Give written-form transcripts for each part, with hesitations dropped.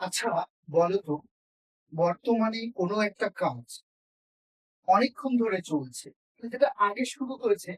আচ্ছা, বলো তো, বর্তমানে কোনো একটা কাজ অনেকক্ষণ ধরে চলছে। যেটা আগে শুরু হয়েছে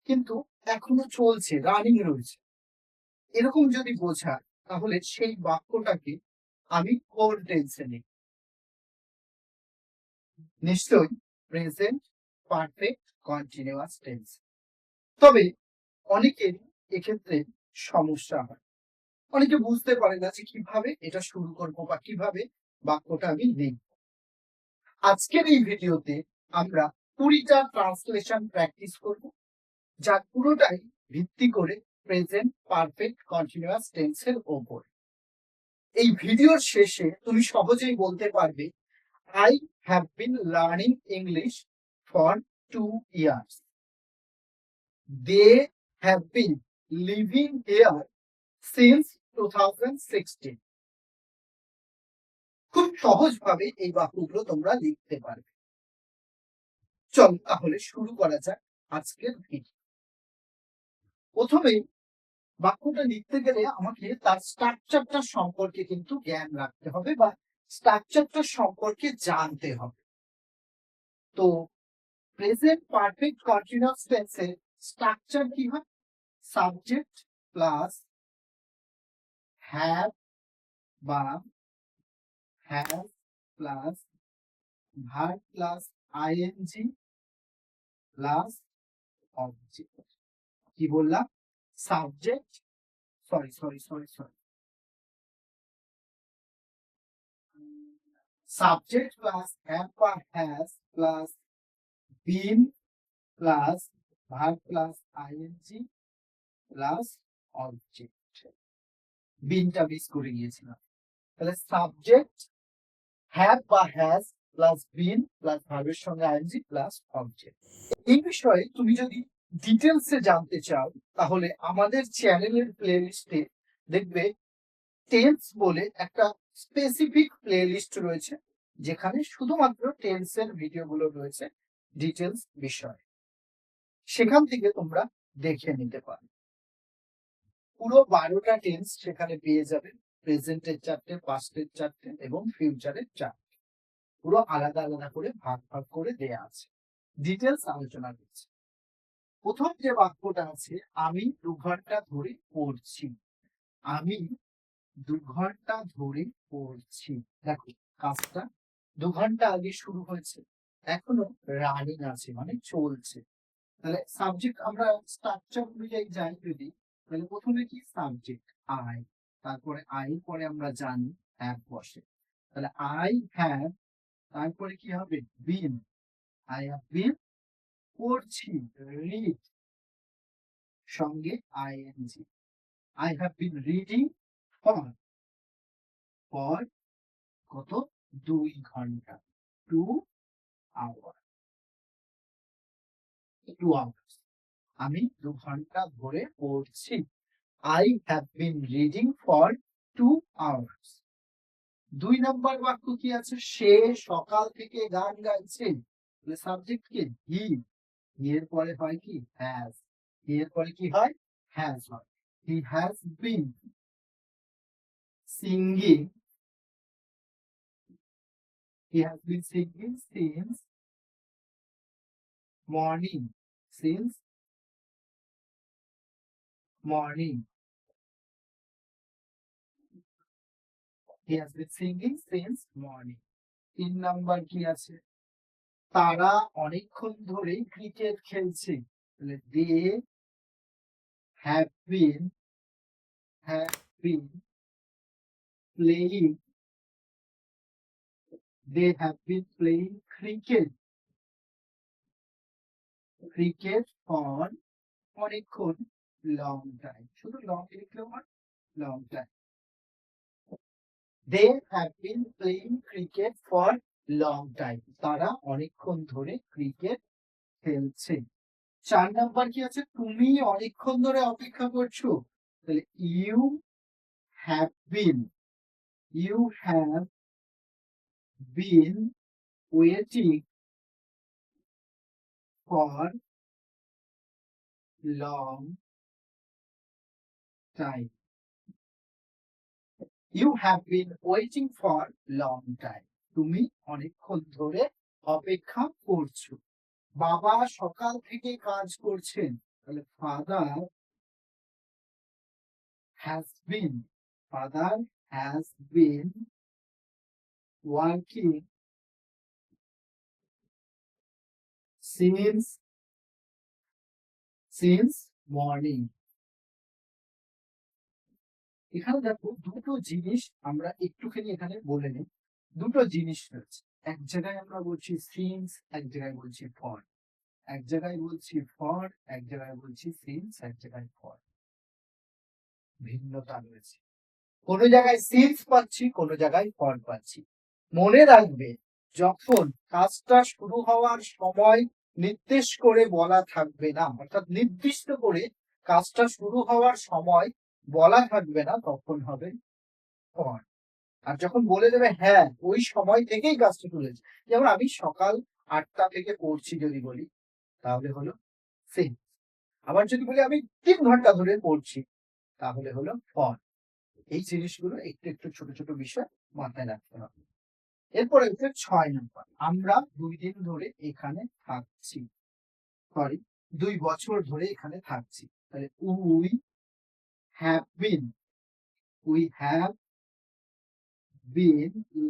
কিন্তু এখনো চলছে, রানিং রয়েছে। এরকম যদি বোঝায় তাহলে সেই বাক্যটাকে আমি কোন টেন্সে নিই? নিশ্চয়ই প্রেজেন্ট পারফেক্ট কন্টিনিউয়াস টেন্স। তবে অনেকের এক্ষেত্রে সমস্যা হয়। অনেকে বুঝতে পারে না যে কিভাবে এটা শুরু করব বা কিভাবে বাক্যটা আমি লিখব। আজকের এই ভিডিওতে আমরা 20টা ট্রান্সলেশন প্র্যাকটিস করব, যার পুরোটাই ভিত্তি করে প্রেজেন্ট পারফেক্ট কন্টিনিউয়াস টেন্সের ওপর। এই ভিডিওর শেষে তুমি সহজেই বলতে পারবে, I have been learning English for 2 years, they have been living here since 2016। খুব সহজভাবে এই বাক্যগুলো তোমরা লিখতে পারবে। চল তাহলে শুরু করা যাক আজকের ভিডিও। প্রথমেই বাক্যটা লিখতে গেলে আমাকে তার স্ট্রাকচারটা সম্পর্কে কিন্তু জ্ঞান রাখতে হবে বা স্ট্রাকচারটা সম্পর্কে জানতে হবে। তো প্রেজেন্ট পারফেক্ট কন্টিনিউয়াস টেন্সের স্ট্রাকচার কি হয়? সাবজেক্ট প্লাস হ্যাভ বা has plus verb plus I N G plus object. কি বললাম? Subject, sorry sorry sorry sorry subject plus have বা has plus been plus verb plus I N G plus object. বিনটা miss করে গিয়েছিলাম। তাহলে সাবজেক্ট হ্যাভ বা হ্যাজ প্লাস বিন প্লাস ভার্বের সঙ্গে আইএনজি প্লাস অবজেক্ট। এই বিষয়ে তুমি যদি ডিটেলসে জানতে চাও তাহলে আমাদের চ্যানেলের প্লেলিস্টে দেখবে টেন্স বলে একটা স্পেসিফিক প্লেলিস্ট রয়েছে, যেখানে শুধুমাত্র টেন্সের ভিডিওগুলো রয়েছে ডিটেলস বিষয়। সেখান থেকে তোমরা দেখে নিতে পারো। পুরো 12টা টেন্স সেখানে পেয়ে যাবে। প্রেজেন্টের 4টে, পাস্টের 4টে এবং ফিউচারের 4টে। পুরো আলাদা আলাদা করে ভাগ ভাগ করে দেয়া আছে, ডিটেলস আলোচনা করছে। প্রথম যে বাক্যটা আছে, আমি 2 ঘন্টা ধরে পড়ছি। আমি 2 ঘন্টা ধরে পড়ছি। দেখো, কাজটা 2 ঘন্টা আগে শুরু হয়েছে, এখনো রানিং আছে মানে চলছে। তাহলে সাবজেক্ট আমরা স্ট্রাকচার অনুযায়ী যাই যদি, তাহলে প্রথমে কি সাবজেক্ট আই, তারপরে আই পরে আমরা জানি হ্যাভ বসে। তাহলে আই হ্যাভ, তারপরে কি হবে? বিন, আই হ্যাভ বিন পড়ছি, রিড সঙ্গে ING. I have been reading for, for কত? 2 ঘন্টা, 2 আওয়ার, 2 আওয়ার্স। আমি 2 ঘন্টা ধরে পড়ছি। I have been reading for 2 hours. 2 নম্বর বাক্য কি আছে? সে সকাল থেকে গান গাইছে। সাবজেক্ট কি? হি। এর পরে হয় কি? হ্যাজ। এর পরে কি হয়? হ্যাজ হয়। হি has been singing, he has been singing since morning, since morning. He has been singing since morning. 3 নম্বর কি আছে? তারা অনেকক্ষণ ধরে ক্রিকেট খেলছে। দে have been playing, they have been playing cricket for অনেকক্ষণ, long time। শুধু long লিখলেও হয়, long time। they have been playing cricket for long time, তারা অনেকক্ষণ ধরে ক্রিকেট খেলছে। 4 নম্বর কি আছে? তুমি অনেকক্ষণ ধরে অপেক্ষা করছো। তাহলে have been you have been waiting for long time। You have been waiting for long time, তুমি অনেকক্ষণ ধরে অপেক্ষা করছো। বাবা সকাল থেকে কাজ করছেন, তাহলে father has been, father has been working since morning. এখানে দেখো দুটো জিনিস আমরা একটুখানি এখানে বলে নিই। দুটো জিনিস রয়েছে, এক জায়গায় আমরা বলছি সিন্স, এক জায়গায় বলছি ফর। এক জায়গায় বলছি ফর, এক জায়গায় বলছি সিন্স, এক জায়গায় ফর। ভিন্নতা রয়েছে, কোনো জায়গায় সিন্স পাচ্ছি, কোনো জায়গায় ফর পাচ্ছি। মনে রাখবে, যখন কাজটা শুরু হওয়ার সময় নির্দেশ করে বলা থাকবে না, অর্থাৎ নির্দিষ্ট করে কাজটা শুরু হওয়ার সময় বলা থাকবে না, তখন হবে ফর। আর যখন বলে দেবে হ্যাঁ ওই সময় থেকেই কাজটা চলেছে, যেমন আমি সকাল 8টা থেকে পড়ছি যদি বলি, তাহলে হলো সিন্স। আবার যদি বলি আমি 3 ঘন্টা ধরে পড়ছি, তাহলে হলো ফর। এই জিনিসগুলো একটু একটু ছোট ছোট বিষয় মাথায় রাখতে হবে। এরপরে হচ্ছে 6 নম্বর, আমরা 2 দিন ধরে এখানে থাকছি, সরি 2 বছর ধরে এখানে থাকছি। তাহলে we have been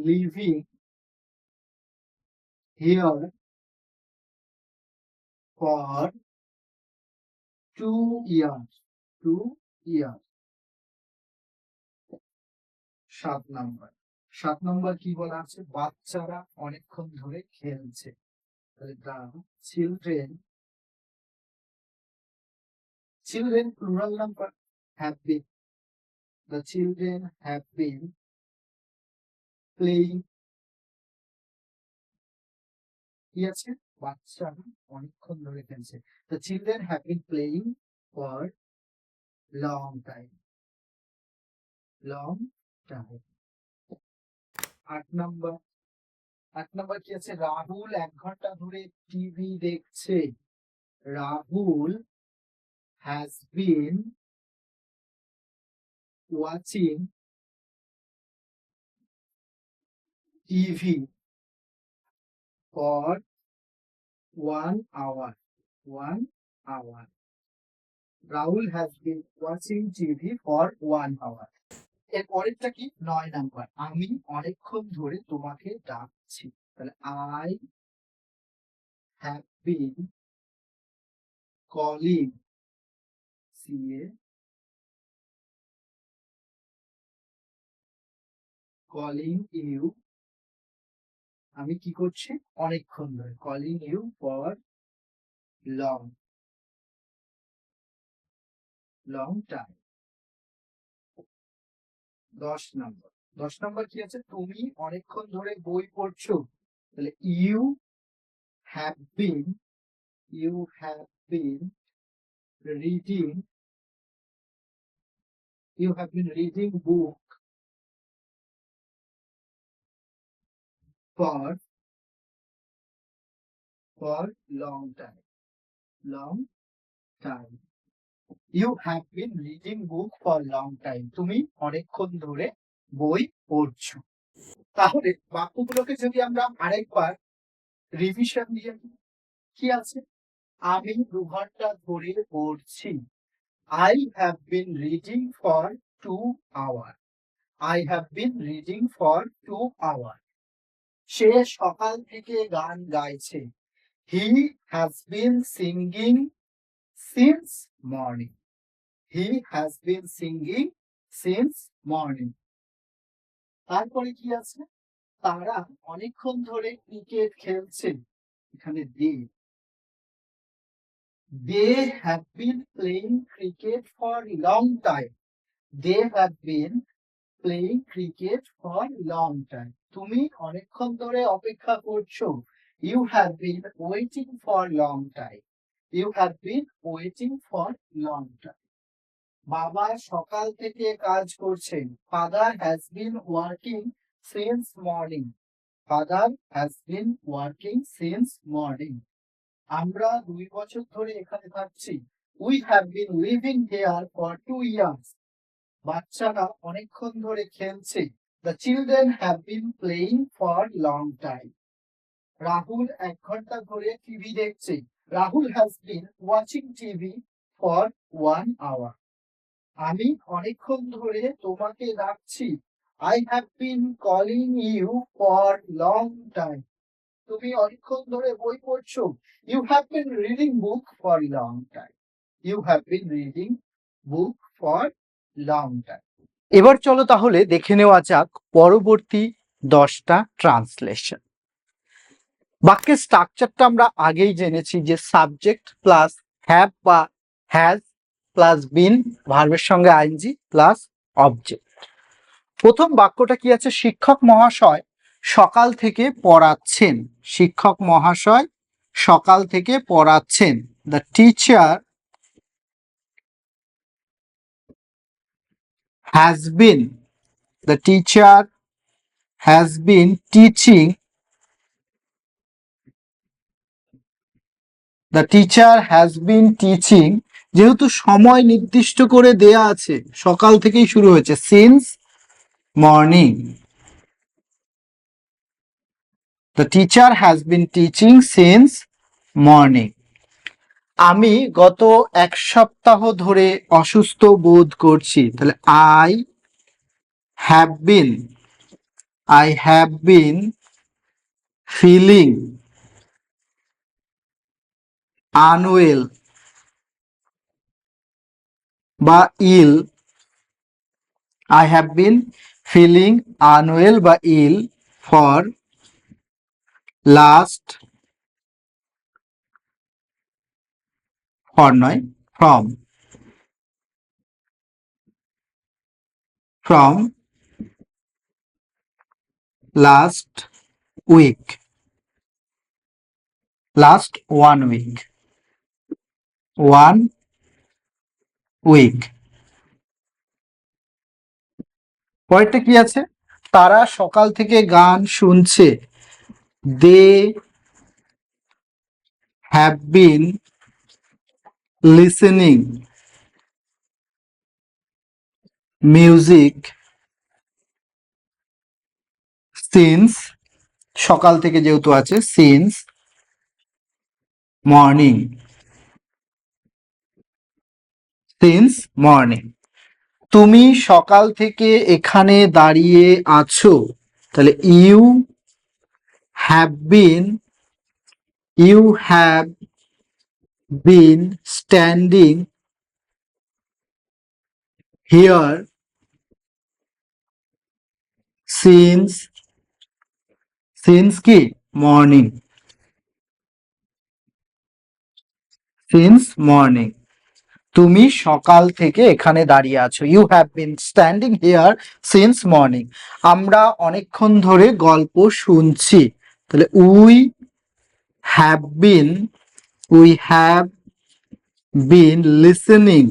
living here for 2 years. 2 years. 7 নম্বর, 7 নম্বর কি বলা আছে, বাচ্চারা অনেকক্ষণ ধরে খেলছে। তাহলে children plural number have been, the children have been playing। কি আছে, বাচ্চারা অনেকক্ষণ ধরে খেলছে, the children have been playing for long time, long time। 8 নম্বর, 8 নম্বর কি আছে, রাহুল 1 ঘন্টা ধরে টিভি দেখছে। Rahul has been watching TV for 1 hour, 1 hour। Rahul has been watching TV for 1 hour। এর পরেরটা কি, 9 নম্বর, আমি অনেকক্ষণ ধরে তোমাকে ডাকছি। তাহলে I have been calling, calling you, আমি কি করছি, অনেকক্ষণ ধরে, calling you for long time। 10 নম্বর, 10 নম্বর কি আছে, তুমি অনেকক্ষণ ধরে বই পড়ছো। তাহলে have been you have been reading, you have been reading book for long time, long time। You have been reading book for long time, তুমি অনেকক্ষণ ধরে বই পড়ছো। তাহলে বাক্যগুলোকে যদি আমরা আরেকবার রিভিশন দিয়ে দিই, কি আছে, আমি 2 ঘন্টা ধরে পড়ছি। I have been reading for 2 hours, I have been reading for 2 hours। সে সকাল থেকে গান গাইছে। He has been singing since morning, he has been singing since morning। তারপরে কি আছে, তারা অনেকক্ষণ ধরে ক্রিকেট খেলছে। এখানে they have been playing cricket for long time, they have been playing cricket for long time। তুমি অনেকক্ষণ ধরে অপেক্ষা করছো। You have been waiting for long time, you have been waiting for long time। বাবা সকাল থেকে কাজ করছেন। Father has been working since morning, father has been working since morning। আমরা 2 বছর ধরে এখানে থাকছি। We have been living here for 2 years, বাচ্চারা অনেকক্ষণ ধরে খেলছে। The children have been playing for long time. Rahul 1 ঘন্টা ধরে টিভি দেখছে। Rahul has been watching TV for 1 hour. আমি অনেকক্ষণ ধরে তোমাকে ডাকছি। I have been calling you for long time. তুমি অনেকক্ষণ ধরে বই পড়ছো। You have been reading book for long time. You have been reading book for long time. এবার চলো তাহলে দেখে নেওয়া যাক পরবর্তী 10টা ট্রান্সলেশন। বাক্যের স্ট্রাকচারটা আমরা আগেই জেনেছি যে সাবজেক্ট প্লাস হ্যাভ বা হ্যাজ প্লাস বিন ভার্বের সঙ্গে আইএনজি প্লাস অবজেক্ট। প্রথম বাক্যটা কি আছে? শিক্ষক মহাশয় সকাল থেকে পড়াচ্ছেন। শিক্ষক মহাশয় সকাল থেকে পড়াচ্ছেন। The teacher has been, the teacher has been teaching, the teacher has been teaching. যেহেতু সময় নির্দিষ্ট করে দেয়া আছে, সকাল থেকেই শুরু হয়েছে, since morning. The teacher has been teaching since morning. আমি গত 1 সপ্তাহ ধরে অসুস্থ বোধ করছি। তাহলে I have been feeling unwell বা ill. I have been feeling unwell বা ill for last, for নয়, from last week, last 1 week, 1 week. পরেরটা কি আছে? তারা সকাল থেকে গান শুনছে। They have been listening music since, সকাল থেকে যেহেতু আছে, since morning, since morning. তুমি সকাল থেকে এখানে দাঁড়িয়ে আছো। তাহলে you have been standing here since কি? morning, since morning. তুমি সকাল থেকে এখানে দাঁড়িয়ে আছো। You have been standing here since morning. আমরা অনেকক্ষণ ধরে গল্প শুনছি। তাহলে we have been listening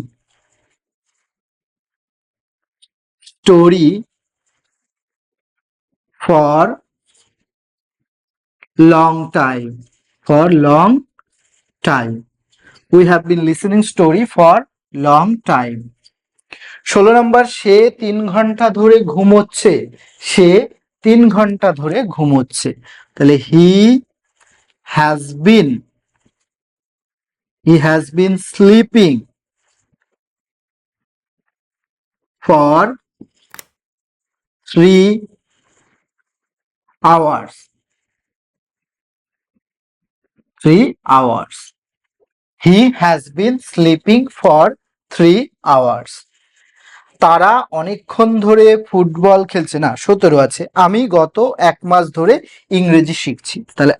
story for long time, we have been listening story for long time. 16 নম্বর, সে 3 ঘন্টা ধরে ঘুমোচ্ছে। সে 3 ঘন্টা ধরে ঘুমোচ্ছে। তাহলে he has been sleeping for 3 hours. 3 hours. He has been sleeping for 3 hours. তারা অনেকক্ষণ ধরে ফুটবল খেলছে। না, 17 আছে, আমি গত 1 মাস ধরে ইংরেজি শিখছি। তাহলে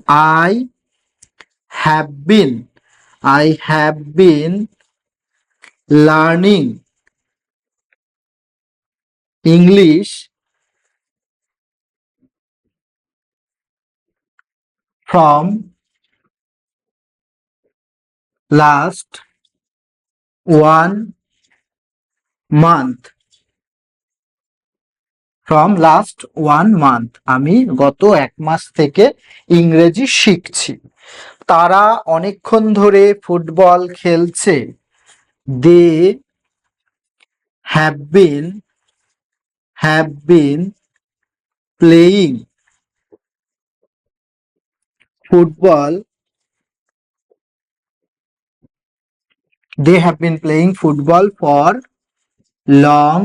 I have been learning English from last 1 month. আমি গত 1 মাস থেকে ইংরেজি শিখছি। তারা অনেকক্ষণ ধরে ফুটবল খেলছে। They have been have been playing football. They have been playing football for long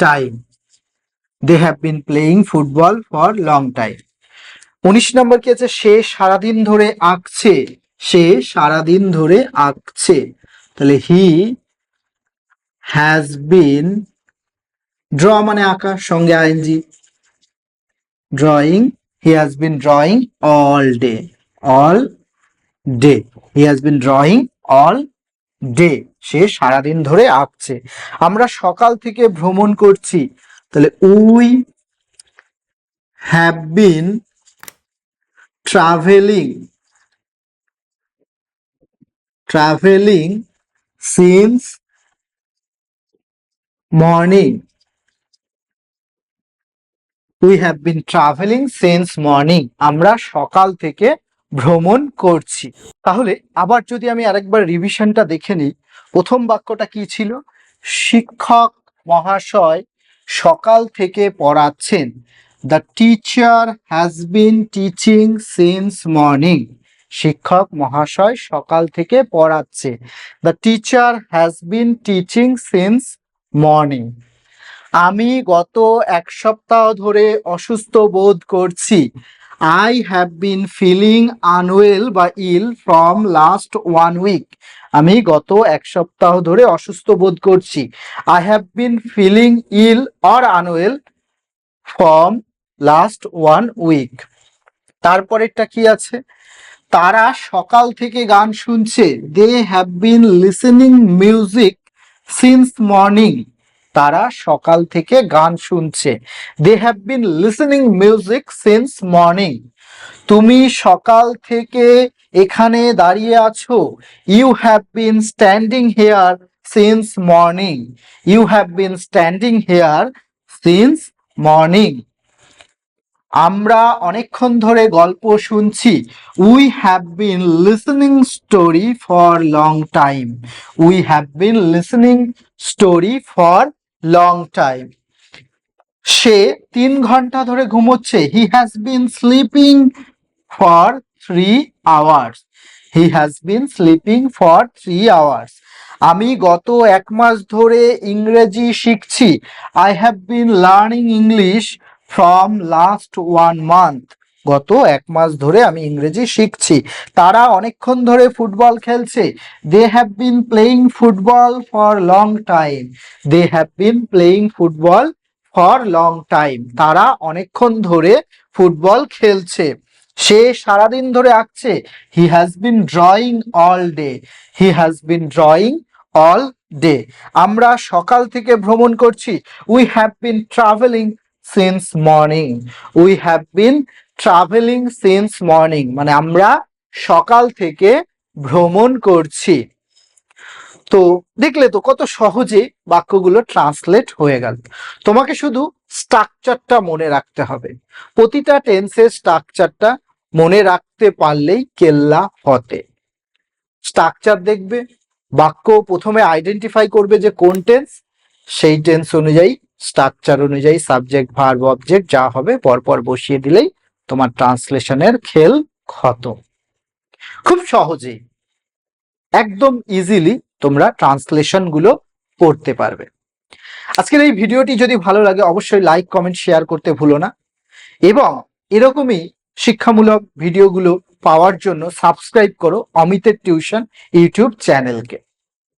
time. They have been playing football for long time. 19 নম্বর কি আছে? সে সারাদিন ধরে আঁকছে। সে সারাদিন ধরে আঁকছে। তাহলে হি হ্যাজ বিন, ড্র মানে আঁকা, সঙ্গে I N G, drawing, he has been drawing all day. All day, he has been drawing all day. সে সারাদিন ধরে আঁকছে। আমরা সকাল থেকে ভ্রমণ করছি, তাহলে we have been traveling since morning. We have been traveling since morning. আমরা সকাল থেকে ভ্রমণ করছি। তাহলে আবার যদি আমি আরেকবার রিভিশনটা দেখে নিই, প্রথম বাক্যটা কি ছিল? শিক্ষক মহাশয় সকাল থেকে পড়াচ্ছেন। The teacher has been teaching since morning. শিক্ষক মহাশয় সকাল থেকে পড়াচ্ছে। The teacher has been teaching since morning. আমি গত এক সপ্তাহ ধরে অসুস্থ বোধ করছি। I have been feeling unwell বা ill from last 1 week. আমি গত এক সপ্তাহ ধরে অসুস্থ বোধ করছি। I have been feeling ill or unwell from last 1 week. তারপরেরটা কি আছে? তারা সকাল থেকে গান শুনছে। They have been listening music since morning. তারা সকাল থেকে গান শুনছে। They have been listening music since morning. তুমি সকাল থেকে এখানে দাঁড়িয়ে আছো। You have been standing here since morning. You have been standing here since morning. আমরা অনেকক্ষণ ধরে গল্প শুনছি। We have been listening story for long time. We have been listening story for long time. সে 3 ঘন্টা ধরে ঘুমোচ্ছে। He has been sleeping for 3 hours. He has been sleeping for 3 hours. আমি গত 1 মাস ধরে ইংরেজি শিখছি। I have been learning English from last 1 month. গত 1 মাস ধরে আমি ইংরেজি শিখছি। তারা অনেকক্ষণ ধরে ফুটবল খেলছে। They have been playing football for long time. They have been playing football for long time. তারা অনেকক্ষণ ধরে ফুটবল খেলছে। সে সারাদিন ধরে আঁকছে। He has been drawing all day. He has been drawing all day. আমরা সকাল থেকে ভ্রমণ করছি। We have been traveling since morning. We have been traveling since morning. মানে আমরা সকাল থেকে ভ্রমণ করছি। তো দেখলে তো কত সহজে বাক্যগুলো ট্রান্সলেট হয়ে গেল। তোমাকে শুধু স্ট্রাকচারটা মনে রাখতে হবে। প্রতিটা টেন্সের স্ট্রাকচারটা মনে রাখতে পারলেই কেল্লা ফতে। স্ট্রাকচার দেখবে, বাক্য প্রথমে আইডেন্টিফাই করবে যে কোন টেন্স, সেই টেন্স অনুযায়ী স্ট্রাকচার অনুযায়ী সাবজেক্ট ভার্ব অবজেক্ট যা হবে পরপর বসিয়ে দিলেই তোমার ট্রান্সলেশনের খেল খতম। খুব সহজেই একদম ইজিলি তোমরা ট্রান্সলেশন গুলো পড়তে পারবে। আজকের এই ভিডিওটি যদি ভালো লাগে অবশ্যই লাইক কমেন্ট শেয়ার করতে ভুলো না, এবং এরকমই শিক্ষামূলক ভিডিওগুলো পাওয়ার জন্য সাবস্ক্রাইব করো অমিতের টিউশন ইউটিউব চ্যানেলকে।